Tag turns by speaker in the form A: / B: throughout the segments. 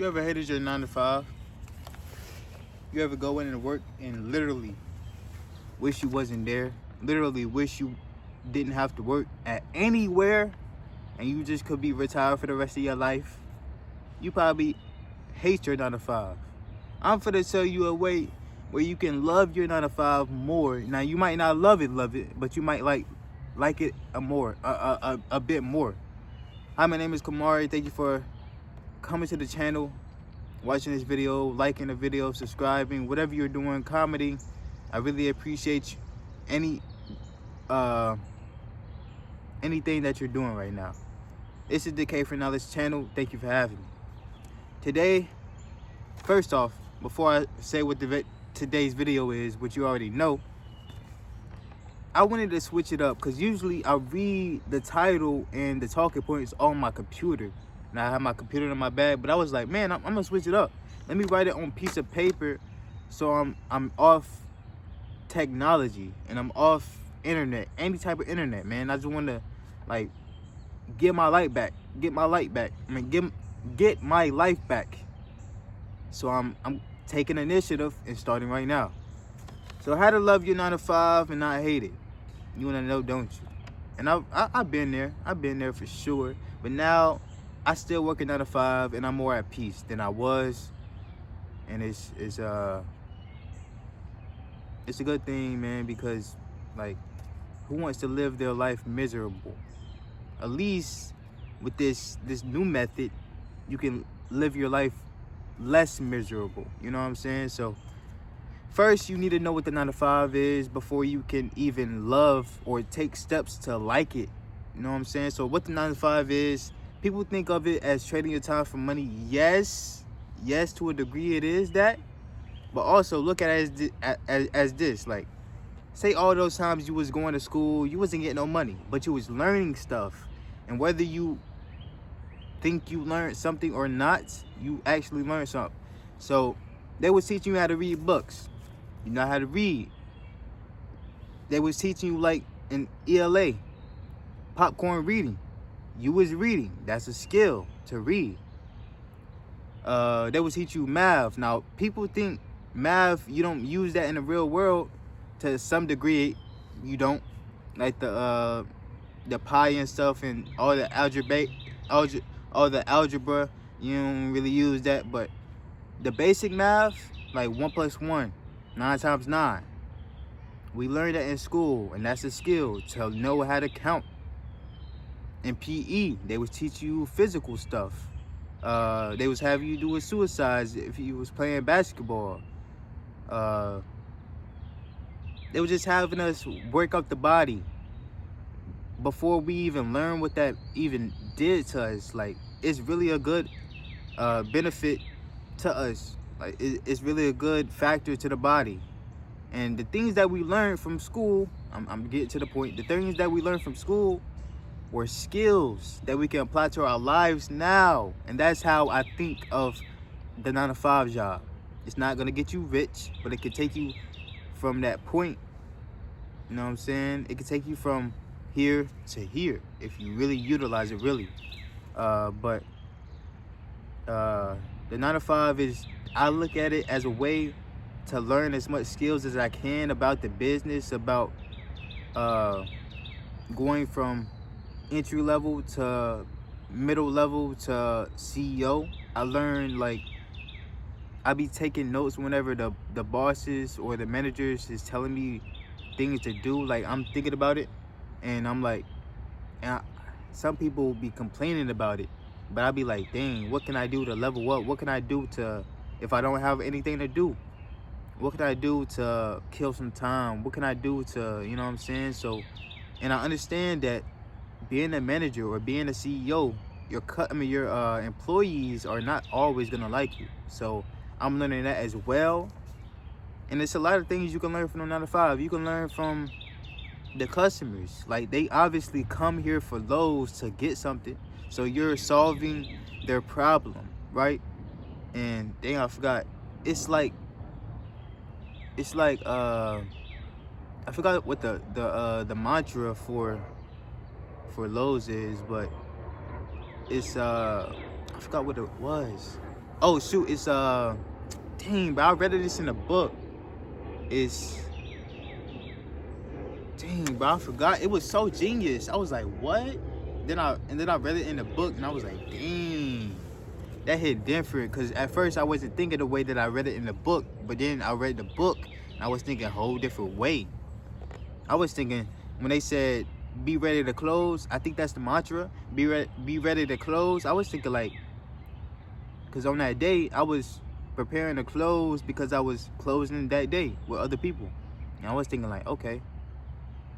A: You ever hated your 9 to 5? You ever go in and work and literally wish you wasn't there? Literally wish you didn't have to work at anywhere and you just could be retired for the rest of your life? You probably hate your 9 to 5. I'm finna tell you a way where you can love your 9 to 5 more. Now you might not love it, but you might like it a bit more. Hi, my name is Kamari. Thank you for coming to the channel, watching this video, liking the video, subscribing, whatever you're doing, commenting. I really appreciate anything that you're doing right now. This is the kforknowledge channel. Thank you for having me. Today, first off, before I say what today's video is, which you already know, I wanted to switch it up because usually I read the title and the talking points on my computer. Now I have my computer in my bag, but I was like, man, I'm gonna switch it up. Let me write it on a piece of paper, so I'm off technology and I'm off internet, any type of internet, man. I just want to get my light back, get my life back. So I'm taking initiative and starting right now. So how to love your 9 to 5 and not hate it? You wanna know, don't you? And I've been there for sure. But now I still work a 9 to 5 and I'm more at peace than I was. And it's a good thing, man, because who wants to live their life miserable? At least with this new method, you can live your life less miserable. You know what I'm saying? So first, you need to know what the 9 to 5 is before you can even love or take steps to like it. You know what I'm saying? So what the 9 to 5 is, people think of it as trading your time for money. Yes, to a degree it is that. But also look at it as this. Like, say all those times you was going to school, you wasn't getting no money, but you was learning stuff. And whether you think you learned something or not, you actually learned something. So they was teaching you how to read books. You know how to read. They was teaching you in ELA, popcorn reading. You was reading. That's a skill, to read. They was teach you math. Now people think math, you don't use that in the real world. To some degree, you don't. Like the pi and stuff and all the algebra, you don't really use that. But the basic math, like 1 + 1, 9 times 9. We learned that in school, and that's a skill, to know how to count. In PE, they would teach you physical stuff. They was having you do with suicides if you was playing basketball. They were just having us work up the body before we even learn what that even did to us. It's really a good benefit to us. It's really a good factor to the body. And the things that we learned from school, I'm getting to the point. The things that we learned from school were skills that we can apply to our lives now. And that's how I think of the 9 to 5 job. It's not gonna get you rich, but it can take you from that point. You know what I'm saying? It can take you from here to here if you really utilize it, really. But the 9 to 5 is, I look at it as a way to learn as much skills as I can about the business, about going from entry level to middle level to CEO. I learned, I be taking notes whenever the bosses or the managers is telling me things to do. I'm thinking about it, and I'm some people be complaining about it, but I be like, dang, what can I do to level up? What can I do to, if I don't have anything to do, what can I do to kill some time? What can I do to, you know what I'm saying? So, and I understand that being a manager or being a CEO, your employees are not always gonna like you. So I'm learning that as well. And it's a lot of things you can learn from the 9 to 5. You can learn from the customers. They obviously come here for those to get something. So you're solving their problem, right? And dang, I forgot. I forgot what the mantra for Lowe's is, but it's I forgot what it was. Oh shoot, it's dang, but I read this in a book. It's dang, but I forgot. It was so genius. I was like, what? Then I read it in the book, and I was like, dang, that hit different. Cause at first I wasn't thinking the way that I read it in the book, but then I read the book, and I was thinking a whole different way. I was thinking when they said be ready to close, I think that's the mantra. Be ready to close. I was thinking like, cause on that day I was preparing to close because I was closing that day with other people, and I was thinking like, okay,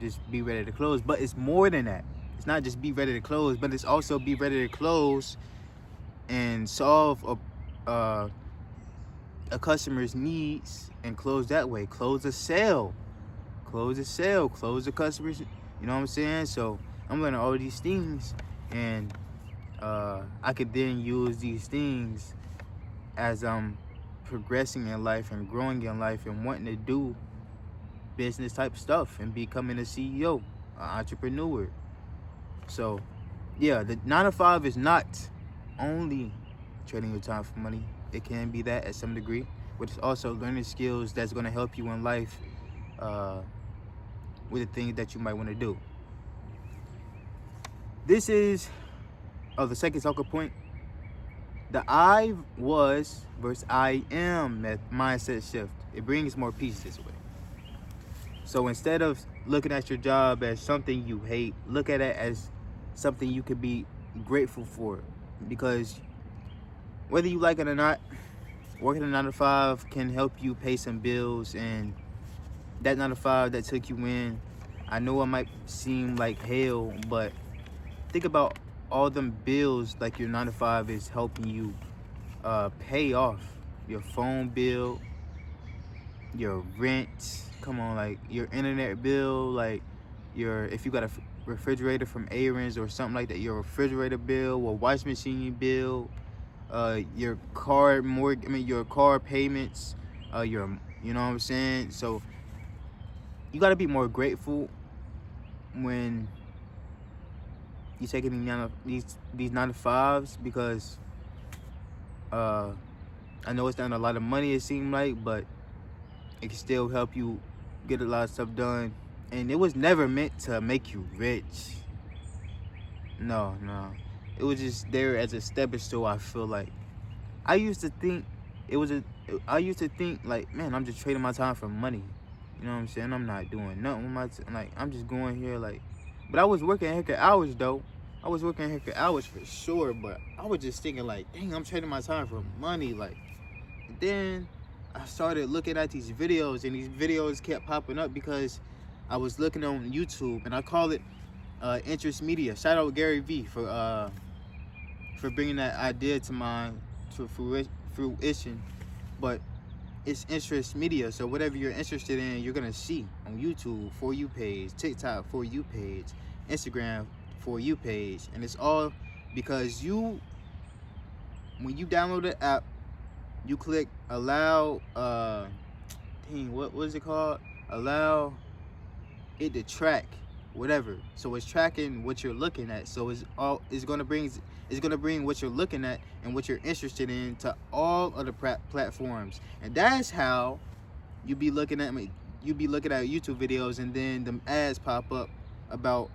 A: just be ready to close. But it's more than that. It's not just be ready to close, but it's also be ready to close and solve a customer's needs and close that way. Close a sale. Close a sale. Close the customer's. You know what I'm saying? So I'm learning all these things, and I could then use these things as I'm progressing in life and growing in life and wanting to do business type stuff and becoming a CEO, an entrepreneur. So yeah, the 9 to 5 is not only trading your time for money. It can be that at some degree, but it's also learning skills that's going to help you in life with the things that you might want to do. This is the second talking point. The I was versus I am mindset shift. It brings more peace this way. So instead of looking at your job as something you hate, look at it as something you could be grateful for. Because whether you like it or not, working a 9 to 5 can help you pay some bills. And that 9 to 5 that took you in, I know it might seem like hell, but think about all them bills like your 9 to 5 is helping you pay off. Your phone bill, your rent, come on, like your internet bill, like if you got a refrigerator from Aaron's or something like that, your refrigerator bill or wash machine bill, your car your car payments, you know what I'm saying? So you got to be more grateful when you taking these 9 to 5s, because I know it's not a lot of money, it seemed like, but it can still help you get a lot of stuff done. And it was never meant to make you rich. No. It was just there as a stepping stone. I feel like I used to think like, man, I'm just trading my time for money. You know what I'm saying? I'm not doing nothing with my like, I'm just going here like, but I was working hecka hours though. I was working hecka hours for sure, but I was just thinking like, dang, I'm trading my time for money. Like, then I started looking at these videos, and these videos kept popping up because I was looking on YouTube, and I call it interest media. Shout out Gary V for bringing that idea to fruition. But it's interest media, so whatever you're interested in, you're gonna see on YouTube, For You page, TikTok, For You page, Instagram, For You page. And it's all because when you download the app, you click allow, what was it called? Allow it to track whatever. So it's tracking what you're looking at. So it's gonna bring what you're looking at and what you're interested in to all of the platforms. And that's how you be looking at YouTube videos, and then the ads pop up about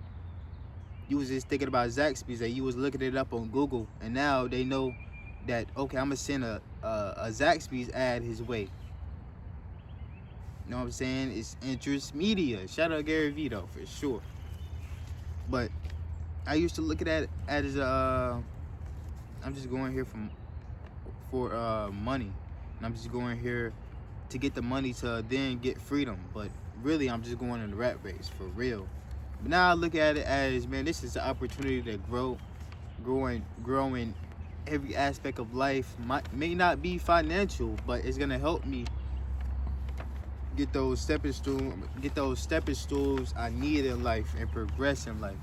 A: you was just thinking about Zaxby's, that you was looking it up on Google, and now they know that, okay, I'm gonna send a Zaxby's ad his way. You know what I'm saying? It's interest media. Shout out Gary V though, for sure. But I used to look at it as I'm just going here for money, and I'm just going here to get the money to then get freedom. But really, I'm just going in the rat race for real. But now I look at it as, man, this is an opportunity to grow in every aspect of life. May not be financial, but it's gonna help me get those stepping stools I need in life and progress in life.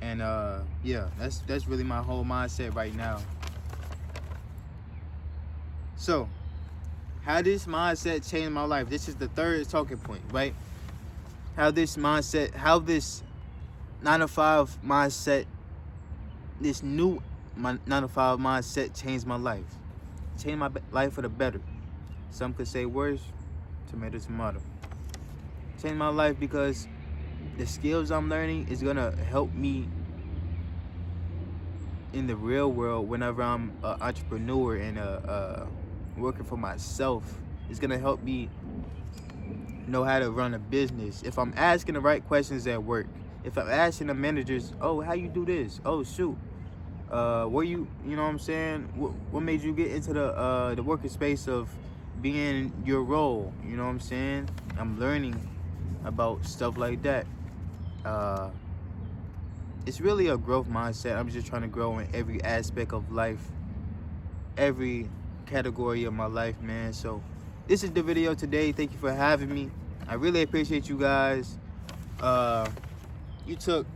A: And yeah, that's really my whole mindset right now. So how this mindset changed my life. This is the third talking point, right? How this 9 to 5 mindset, this new 9 to 5 mindset changed my life. change my life for the better. Some could say worse, tomato. Change my life because the skills I'm learning is gonna help me in the real world whenever I'm an entrepreneur and working for myself. It's gonna help me know how to run a business. If I'm asking the right questions at work, if I'm asking the managers, oh, how you do this? Oh, shoot. Where you know what I'm saying? What made you get into the working space of being your role? You know what I'm saying? I'm learning about stuff like that. It's really a growth mindset. I'm just trying to grow in every aspect of life, every category of my life, man. So this is the video today. Thank you for having me. I really appreciate you guys. You took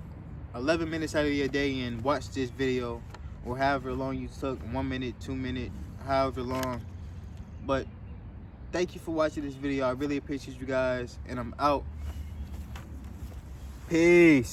A: 11 minutes out of your day and watched this video, or however long you took, 1 minute, 2 minutes, however long. But thank you for watching this video. I really appreciate you guys, and I'm out. Peace.